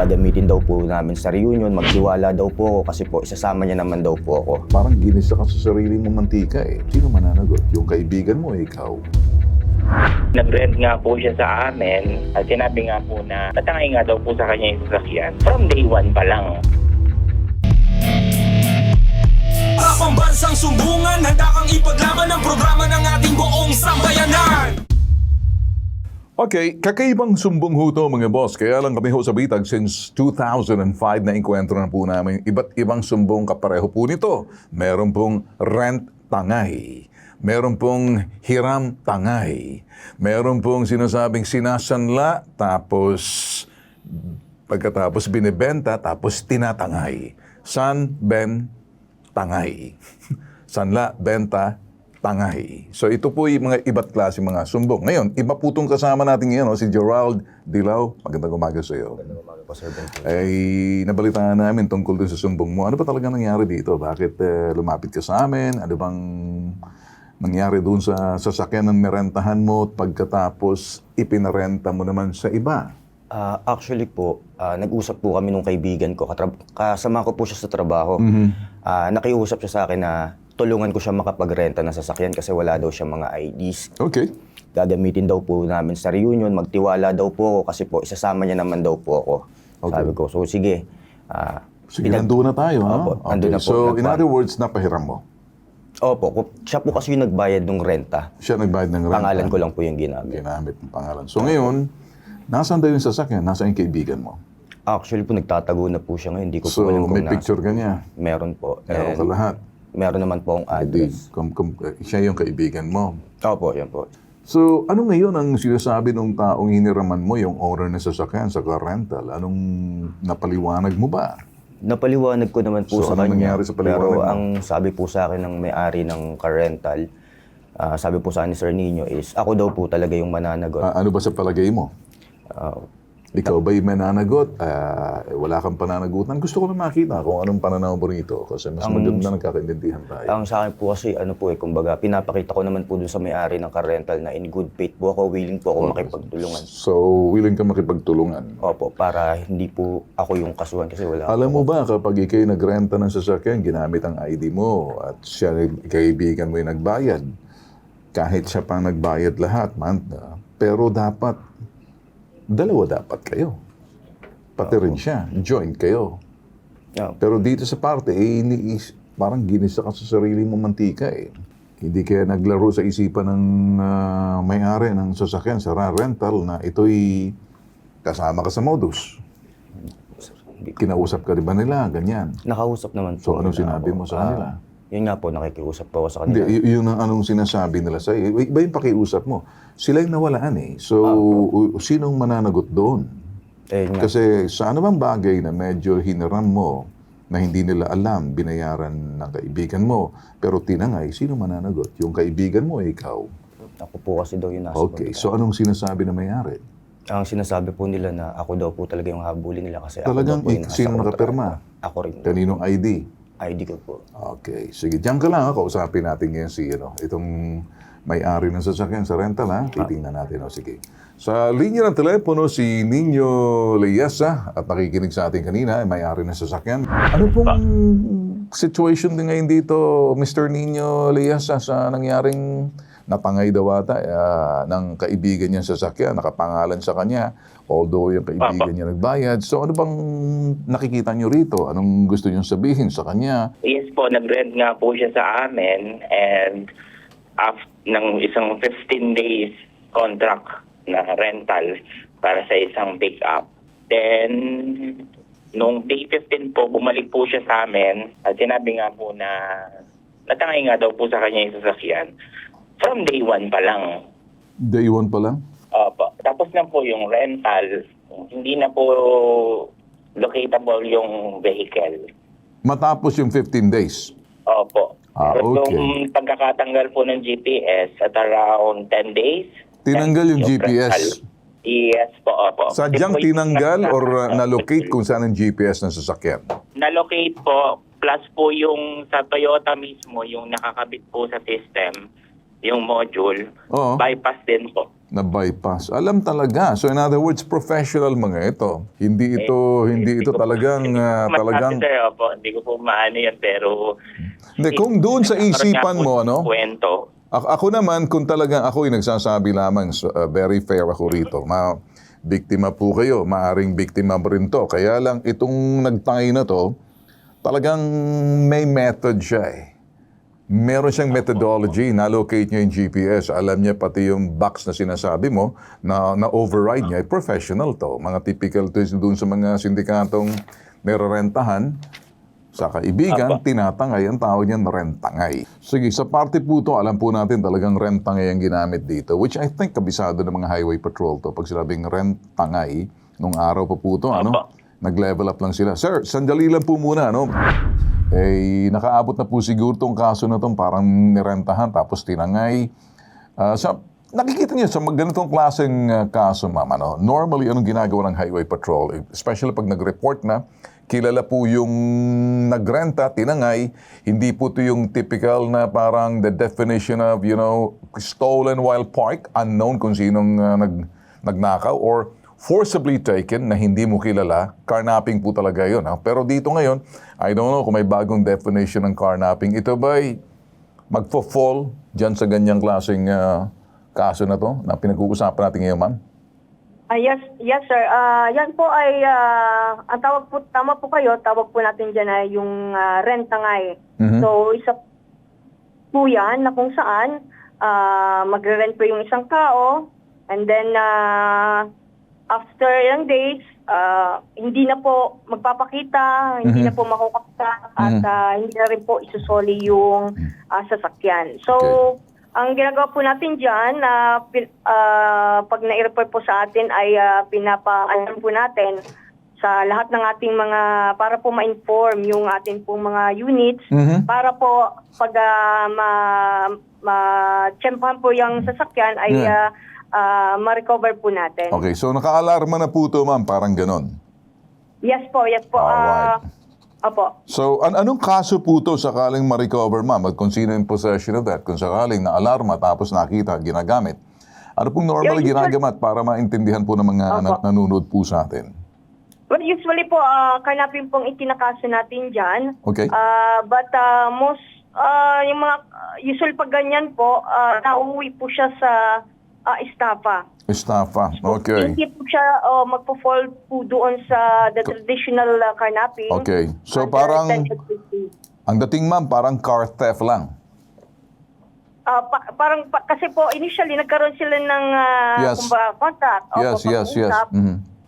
Gagamitin daw po namin sa reunion, magtiwala daw po ako kasi po isasama niya naman daw po ako. Parang ginisa ka sa sarili mong mantika eh. Sino mananagot? Yung kaibigan mo, ikaw. Nag-rent nga po siya sa amin at sinabi nga po na tatangay nga daw po sa kanya yung sasakyan. From day one pa lang. Para pambansang sumbungan, handa kang ipaglaban ang programa ng ating buong sambayanan. Okay, kakaibang sumbong ho to mga boss. Kaya lang kami ho sa Bitag since 2005 na inkwentro na po namin iba't ibang sumbong kapareho po nito. Meron pong rent tangay. Meron pong hiram tangay. Meron pong sinasabing sinasanla tapos pagkatapos binibenta tapos tinatangay. San, ben, tangay. Sanla, benta, tangay. So ito po yung mga iba't klase mga sumbong. Ngayon, iba po itong kasama natin ngayon, si Gerald Dilaw. Magandang umaga sa iyo. Magandang umaga po, Sir Ben. Ay, nabalitaan namin tungkol din sa sumbong mo. Ano ba talaga nangyari dito? Bakit lumapit ka sa amin? Ano bang nangyari doon sa sasakyan ng merentahan mo at pagkatapos ipinarenta mo naman sa iba? Actually po, nag-usap po kami nung kaibigan ko. Kasama ko po siya sa trabaho. Nakiusap siya sa akin na tulungan ko siya makapagrenta ng sasakyan kasi wala daw siya mga IDs. Okay. Gagamitin daw po namin sa reunion, magtiwala daw po ako kasi po isasama niya naman daw po ako. Okay. Sabi ko, so sige. Sige, nandun na tayo, ha? Opo, nandun na po. So, in other words, napahiram mo? Opo, siya po kasi yung nagbayad ng renta. Siya nagbayad ng renta? Pangalan ko lang po yung ginamit. Ginamit ng pangalan. So, ngayon, nasaan daw yung sasakyan? Nasaan yung kaibigan mo? Actually po, nagtatago na po siya ngayon. Hindi ko So, po alam kung may picture ka niya? Meron po. Meron ka lahat? Meron naman po ang Hindi. address. Siya yung kaibigan mo. Opo, yan po. So, ano ngayon ang sinasabi ng taong hiniraman mo, yung owner ng sasakyan sa car rental? Anong napaliwanag mo ba? Napaliwanag ko naman po So, sa anong kanya. nangyari sa paliwanag Pero mo? ang sabi po sa akin ng may-ari ng car rental, sabi po sa akin ni Sir Nino is, ako daw po talaga yung mananagot. Ano ba sa palagay mo? Ah, Ikaw ba'y mananagot? Wala kang pananagutan? Gusto ko na makita kung anong pananaw mo rito kasi mas maganda nagkakaintindihan tayo. ang sa akin po kasi, kumbaga, pinapakita ko naman po dun sa may-ari ng car rental na in good faith po ako, willing po ako makipagtulungan. So, willing ka makipagtulungan? Opo, para hindi po ako yung kasuhan kasi wala. Alam mo ba, kapag ikay nagrenta ng sasakyan, ginamit ang ID mo at siya, kaibigan mo yung nagbayad, kahit siya pang nagbayad lahat, pero dapat, dalawa dapat kayo. Pati rin siya, joint kayo. Yeah. Pero dito sa parte, parang ginisa ka sa sarili mong mantika eh. Hindi kaya naglaro sa isipan ng may-ari ng sasakyan sa rental na ito'y kasama ka sa modus. Kinausap ka rin ba nila? Ganyan. Nakausap naman po. So, anong nila sinabi ako. mo sa kanila? Yun nga po, nakikiusap po ako sa kanila. Hindi, yun ang anong sinasabi nila sa'yo. Iba yung pakiusap mo. Sila yung nawalaan eh. So, sinong mananagot doon? Yun nga. Kasi sa ano bang bagay na medyo hiniram mo na hindi nila alam, binayaran ng kaibigan mo, pero tinangay, sino mananagot? Yung kaibigan mo, ikaw. Ako po kasi daw yung nasa Okay, so anong sinasabi na may-ari? Ang sinasabi po nila na ako daw po talaga yung habulin nila kasi Talagang ako daw po yung nasa sino kontrata. nakapirma? Ako rin. Kaninong ID? ID ko po. Okay, sige. Diyan ka lang, kausapin natin ngayon si, itong may-ari ng sasakyan sa rental, ha? Titingnan natin, sige. Sa linya ng telepono, si Nino Leyesa, at nakikinig sa atin kanina, may-ari ng sasakyan. Ano pong situation din ngayon dito, Mr. Nino Leyesa, sa nangyaring napangay daw ata ng kaibigan niya sa sasakyan, nakapangalan sa kanya, although yung kaibigan niya nagbayad. So ano bang nakikita niyo rito? Anong gusto niyo sabihin sa kanya? Yes po, nag-rent nga po siya sa amin and after ng isang 15 days contract na rental para sa isang pick-up. Then, nung day 15 po, bumalik po siya sa amin at sinabi nga po na natangay nga daw po sa kanya yung sasakyan. From day one pa lang. Day 1 pa lang? Opo. Tapos na po yung rental, hindi na po locatable yung vehicle. Matapos yung 15 days? Opo. Pero okay. yung pagkakatanggal po ng GPS at around 10 days. Tinanggal yung GPS? rental. Yes po, opo. Sadyang Kasi po yung tinanggal or na-locate kung saan ang GPS ng sasakyan? Na-locate po, plus po yung sa Toyota mismo, yung nakakabit po sa system, yung module, Oo. bypass din po. Na bypass. Alam talaga. So in other words, professional mga ito. Hindi ito talagang Sir, opo, hindi ko po maano yan, pero... Hindi, kung doon sa isipan mo, ano? Kwento. Ako naman, kung talagang ako'y nagsasabi lamang, very fair ako rito. Biktima po kayo, maaring biktima mo rin to. Kaya lang, itong nagtangay na to, talagang may method siya eh. Meron siyang methodology, na-locate niya yung GPS, alam niya pati yung box na sinasabi mo, na-override niya, professional to. Mga typical to doon sa mga sindikatong nirerentahan, sa kaibigan, tinatangay, ang tawag niyan rentangay. Sige, sa parte po to, alam po natin talagang rentangay ang ginamit dito, which I think kabisado ng mga highway patrol to. Pag sinabing rentangay, nung araw pa po to, ano? Nag-level up lang sila. Sir, sandali lang po muna, ano? Nakaabot na po siguro tong kaso na tong parang nirentahan tapos tinangay. Nakikita niyo sa ganitong klaseng kaso, ma'am, ano? Normally, anong ginagawa ng highway patrol? Especially pag nag-report na, kilala po yung nagrenta, tinangay, hindi po ito yung typical na parang the definition of, stolen while parked, unknown kung sinong nagnakaw, or forcibly taken na hindi mo kilala, carnapping po talaga yun. Ha? Pero dito ngayon, I don't know kung may bagong definition ng carnapping. Ito ba'y magfo-fall dyan sa ganyang klaseng kaso na to na pinag-uusapan natin ngayon, ma'am? Yes sir. Yan po ay, ang tawag po, tama po kayo, tawag po natin dyan ay yung rentangay. So, isa po yan na kung saan magre-rent po yung isang tao, and then after ilang days, hindi na po magpapakita, hindi na po makukapta, at hindi na rin po isusoli yung sasakyan. So, ang ginagawa po natin dyan, pag na-report po sa atin ay pinapaalam po natin sa lahat ng ating mga, para po ma-inform yung ating pong mga units, para po pag ma-tsempahan po yung sasakyan ay ma-recover po natin. Okay, so naka-alarma na po ito, ma'am, parang ganon. Yes po. Alright. Opo. So, anong kaso po ito sakaling ma-recover, ma'am? At kung sino in possession of that, kung sakaling na-alarma tapos nakita, ginagamit. Ano pong normally ginagamit para maintindihan po ng mga nanonood po sa atin? Well, usually po, karnapin pong itinakaso natin dyan. Okay. But most, yung mga, usually pag ganyan po, nauwi po siya sa estafa. Estafa, okay. Hindi po siya magpo-fall po doon sa the traditional carnapping. Okay. So parang, ang dating, ma'am, parang car theft lang. Kasi po, initially, nagkaroon sila ng contract. Yes.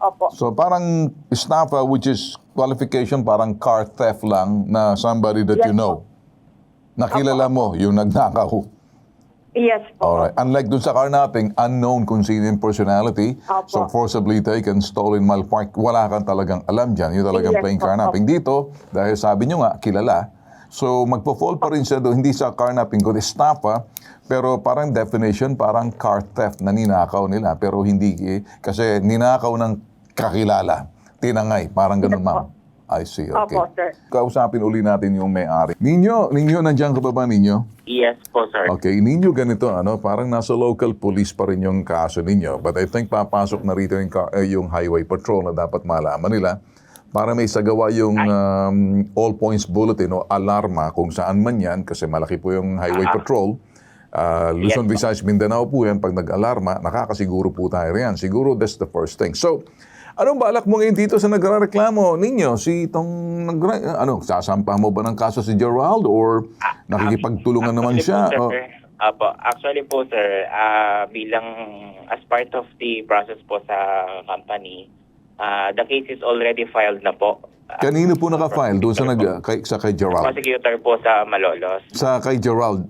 Opo. So parang estafa, which is qualification, parang car theft lang na somebody that you know. Nakilala mo, yung nagnakaw. Yes po. Alright. Unlike dun sa carnapping, unknown kung sino yung personality. Opo. So forcibly taken, stolen, malparked, wala kang talagang alam dyan. Yung talagang plain carnapping. Dito, dahil sabi nyo nga, kilala. So magpo-fall pa rin siya doon, hindi sa carnapping, kundi estafa. Pero parang definition, parang car theft na ninakaw nila. Pero hindi, kasi ninakaw ng kakilala. Tinangay, parang ganun, ma'am. I see, okay. Opo, sir. Kausapin uli natin yung may-ari. Ninyo, nandiyan ka pa ba, Ninyo? Yes po, sir. Okay, ninyo ganito, parang nasa local police pa rin yung kaso ninyo. But I think papasok na rito yung highway patrol na dapat malaman nila para may sagawa yung all points bulletin o alarma kung saan man yan, kasi malaki po yung highway patrol. Luzon, Visayas, Mindanao po yan. Pag nag-alarma, nakakasiguro po tayo riyan. Siguro that's the first thing. So, anong balak mo ngayon dito sa nagreklamo ninyo? Sasampahan mo ba ng kaso si Gerald or nakikipagtulungan naman siya? Actually po, sir, bilang as part of the process po sa company, the case is already filed na po. Kanino po naka-file? Doon sa kay Gerald? Prosecutor po sa Malolos. Sa kay Gerald?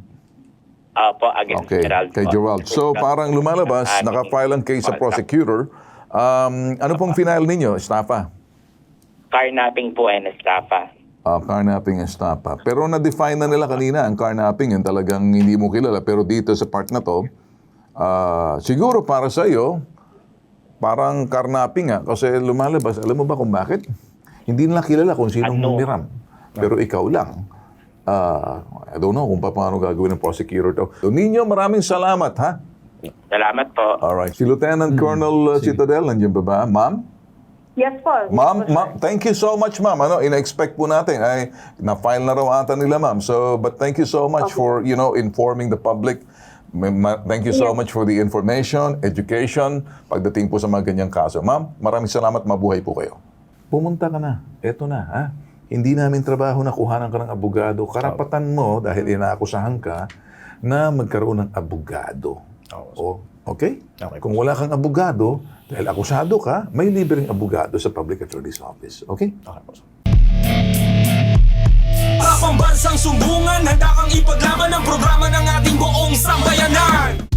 Against Okay, Gerald kay po. Gerald. So parang lumalabas, naka-file ang case sa prosecutor. Ano pong final ninyo, estafa? Carnapping po and estafa. Carnapping, estafa. Pero na-define na nila kanina ang carnapping, yung talagang hindi mo kilala. Pero dito sa part na to, siguro para sa iyo, parang carnapping kasi lumalabas. Alam mo ba kung bakit? Hindi nila kilala kung sinong humiram. Pero ikaw lang. I don't know kung paano gagawin ng prosecutor to. So, Ninyo, maraming salamat, ha? Salamat po. Alright. Si Lieutenant Colonel Citadel, nandiyan ba ba? Ma'am? Yes po. Yes Ma'am, po, sir. thank you so much, ma'am. Ina-expect po natin ay na-file na raw ata nila, ma'am. So, but thank you so much for, informing the public. Thank you so much for the information, education, pagdating po sa mga ganyang kaso. Ma'am, maraming salamat. Mabuhay po kayo. Pumunta ka na. Eto na, ha? Hindi namin trabaho na kuhanan ka ng abogado. Karapatan mo, dahil inaakusahan ka, na magkaroon ng abogado. Okay? Kung wala kang abogado, dahil akusado ka, may libreng abogado sa Public Attorney's Office. Okay? Okay po, sir. Para pambansang sumbungan, handa kang ipaglaban ang programa ng ating buong sambayanan.